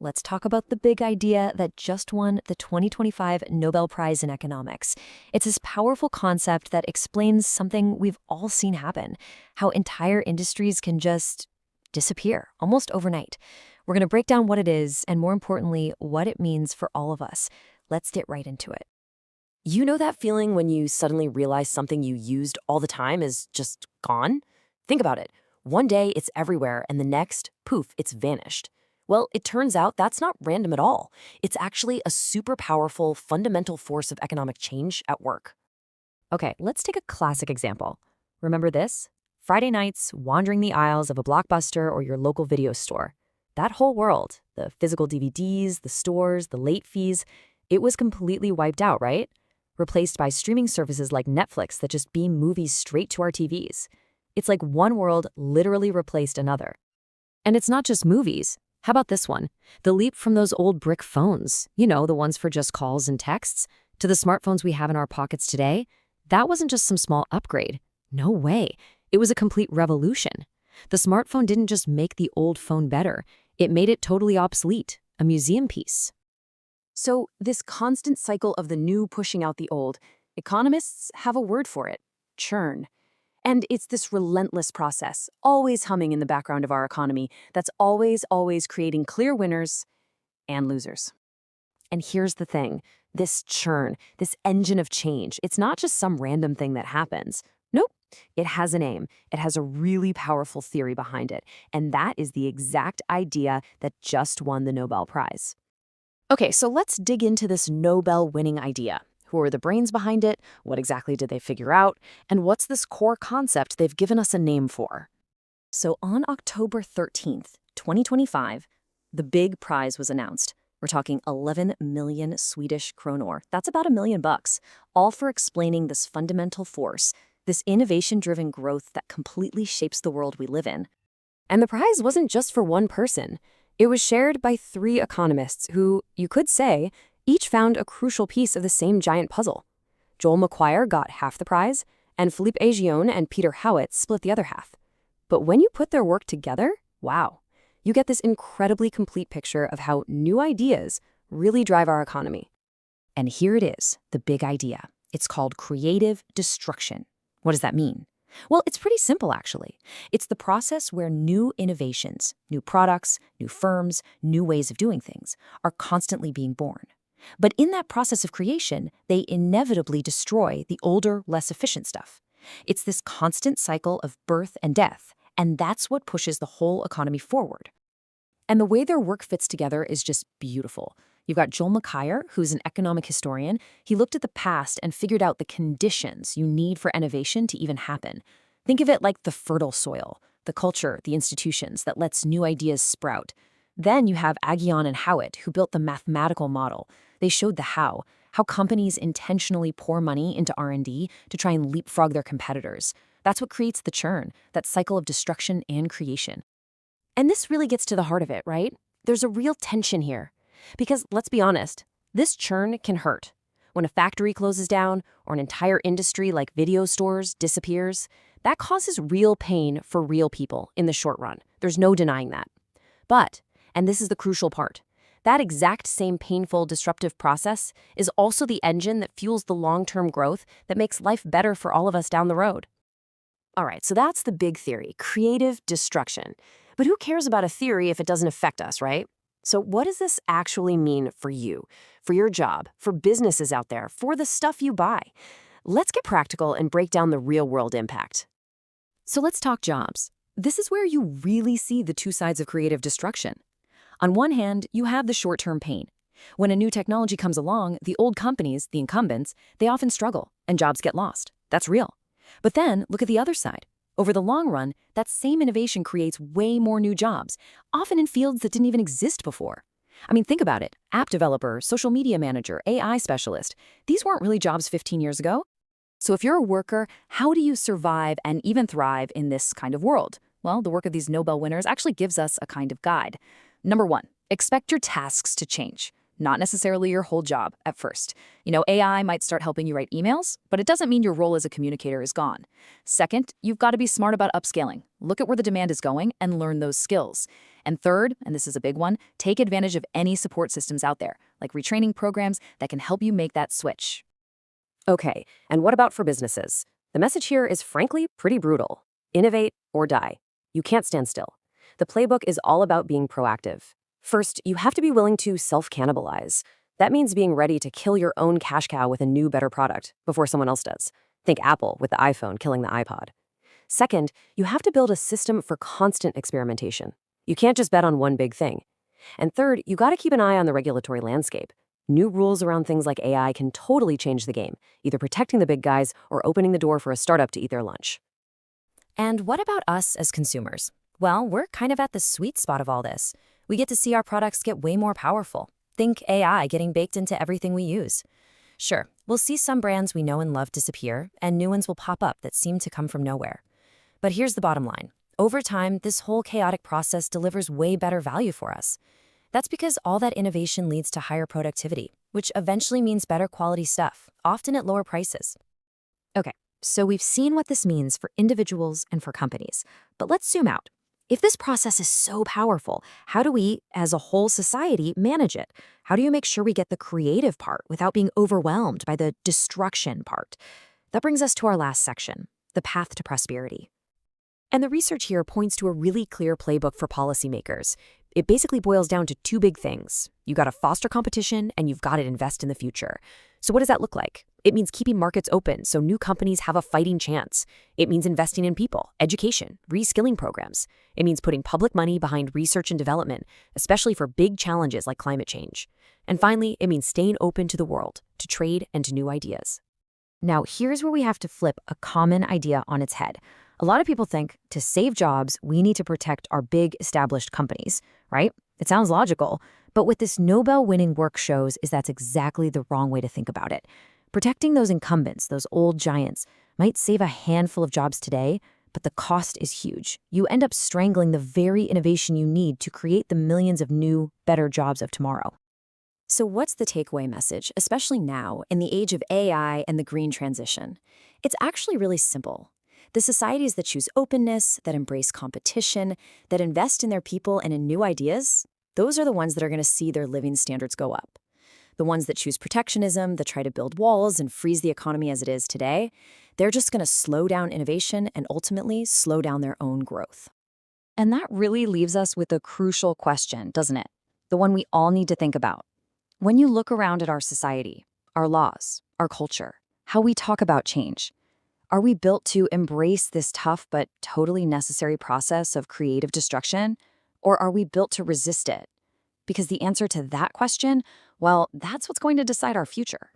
Let's talk about the big idea that just won the 2025 Nobel Prize in Economics. It's this powerful concept that explains something we've all seen happen, how entire industries can just disappear almost overnight. We're going to break down what it is and, more importantly, what it means for all of us. Let's get right into it. You know that feeling when you suddenly realize something you used all the time is just gone? Think about it. One day it's everywhere, and the next, poof, it's vanished. Well, it turns out that's not random at all. It's actually a super powerful, fundamental force of economic change at work. Okay, let's take a classic example. Remember this? Friday nights, wandering the aisles of a Blockbuster or your local video store. That whole world, the physical DVDs, the stores, the late fees, it was completely wiped out, right? Replaced by streaming services like Netflix that just beam movies straight to our TVs. It's like one world literally replaced another. And it's not just movies. How about this one? The leap from those old brick phones, the ones for just calls and texts, to the smartphones we have in our pockets today. That wasn't just some small upgrade. No way. It was a complete revolution. The smartphone didn't just make the old phone better. It made it totally obsolete, a museum piece. So, this constant cycle of the new pushing out the old, economists have a word for it: churn. And it's this relentless process, always humming in the background of our economy, that's always creating clear winners and losers. And here's the thing, this churn, this engine of change, it's not just some random thing that happens. Nope, it has a name. It has a really powerful theory behind it. And that is the exact idea that just won the Nobel Prize. Okay, so let's dig into this Nobel-winning idea. Who are the brains behind it? What exactly did they figure out? And what's this core concept they've given us a name for? So on October 13th, 2025, the big prize was announced. We're talking 11 million Swedish kronor. That's about $1 million, all for explaining this fundamental force, this innovation-driven growth that completely shapes the world we live in. And the prize wasn't just for one person. It was shared by 3 economists who, you could say, each found a crucial piece of the same giant puzzle. Joel Mokyr got half the prize, and Philippe Aghion and Peter Howitt split the other half. But when you put their work together, wow, you get this incredibly complete picture of how new ideas really drive our economy. And here it is, the big idea. It's called creative destruction. What does that mean? Well, it's pretty simple, actually. It's the process where new innovations, new products, new firms, new ways of doing things are constantly being born. But in that process of creation, they inevitably destroy the older, less efficient stuff. It's this constant cycle of birth and death, and that's what pushes the whole economy forward. And the way their work fits together is just beautiful. You've got Joel Mokyr, who's an economic historian. He looked at the past and figured out the conditions you need for innovation to even happen. Think of it like the fertile soil, the culture, the institutions that lets new ideas sprout. Then you have Aghion and Howitt, who built the mathematical model. They showed the how companies intentionally pour money into R&D to try and leapfrog their competitors. That's what creates the churn, that cycle of destruction and creation. And this really gets to the heart of it, right? There's a real tension here. Because let's be honest, this churn can hurt. When a factory closes down or an entire industry like video stores disappears, that causes real pain for real people in the short run. There's no denying that. But, and this is the crucial part, that exact same painful, disruptive process is also the engine that fuels the long-term growth that makes life better for all of us down the road. All right, so that's the big theory, creative destruction. But who cares about a theory if it doesn't affect us, right? So what does this actually mean for you, for your job, for businesses out there, for the stuff you buy? Let's get practical and break down the real-world impact. So let's talk jobs. This is where you really see the two sides of creative destruction. On one hand, you have the short-term pain. When a new technology comes along, the old companies, the incumbents, they often struggle, and jobs get lost. That's real. But then, look at the other side. Over the long run, that same innovation creates way more new jobs, often in fields that didn't even exist before. I mean, think about it. App developer, social media manager, AI specialist. These weren't really jobs 15 years ago. So if you're a worker, how do you survive and even thrive in this kind of world? Well, the work of these Nobel winners actually gives us a kind of guide. Number 1, expect your tasks to change. not necessarily your whole job at first. AI might start helping you write emails, but it doesn't mean your role as a communicator is gone. Second, you've got to be smart about upscaling. Look at where the demand is going and learn those skills. And third, and this is a big one, take advantage of any support systems out there, like retraining programs that can help you make that switch. Okay, and what about for businesses? The message here is frankly pretty brutal. Innovate or die. You can't stand still. The playbook is all about being proactive. First, you have to be willing to self-cannibalize. That means being ready to kill your own cash cow with a new, better product before someone else does. Think Apple with the iPhone killing the iPod. Second, you have to build a system for constant experimentation. You can't just bet on one big thing. And third, you got to keep an eye on the regulatory landscape. New rules around things like AI can totally change the game, either protecting the big guys or opening the door for a startup to eat their lunch. And what about us as consumers? Well, we're kind of at the sweet spot of all this. We get to see our products get way more powerful. Think AI getting baked into everything we use. Sure, we'll see some brands we know and love disappear, and new ones will pop up that seem to come from nowhere. But here's the bottom line. Over time, this whole chaotic process delivers way better value for us. That's because all that innovation leads to higher productivity, which eventually means better quality stuff, often at lower prices. Okay, so we've seen what this means for individuals and for companies. But let's zoom out. If this process is so powerful, how do we, as a whole society, manage it? How do you make sure we get the creative part without being overwhelmed by the destruction part? That brings us to our last section, the path to prosperity. And the research here points to a really clear playbook for policymakers. It basically boils down to two big things. You got to foster competition and you've got to invest in the future. So what does that look like? It means keeping markets open so new companies have a fighting chance. It means investing in people, education, reskilling programs. It means putting public money behind research and development, especially for big challenges like climate change. And finally, it means staying open to the world, to trade and to new ideas. Now, here's where we have to flip a common idea on its head. A lot of people think to save jobs, we need to protect our big established companies, right? It sounds logical, but what this Nobel-winning work shows is that's exactly the wrong way to think about it. Protecting those incumbents, those old giants, might save a handful of jobs today, but the cost is huge. You end up strangling the very innovation you need to create the millions of new, better jobs of tomorrow. So what's the takeaway message, especially now, in the age of AI and the green transition? It's actually really simple. The societies that choose openness, that embrace competition, that invest in their people and in new ideas, those are the ones that are going to see their living standards go up. The ones that choose protectionism, that try to build walls and freeze the economy as it is today, they're just going to slow down innovation and ultimately slow down their own growth. And that really leaves us with a crucial question, doesn't it? The one we all need to think about. When you look around at our society, our laws, our culture, how we talk about change, are we built to embrace this tough but totally necessary process of creative destruction, or are we built to resist it? Because the answer to that question, well, that's what's going to decide our future.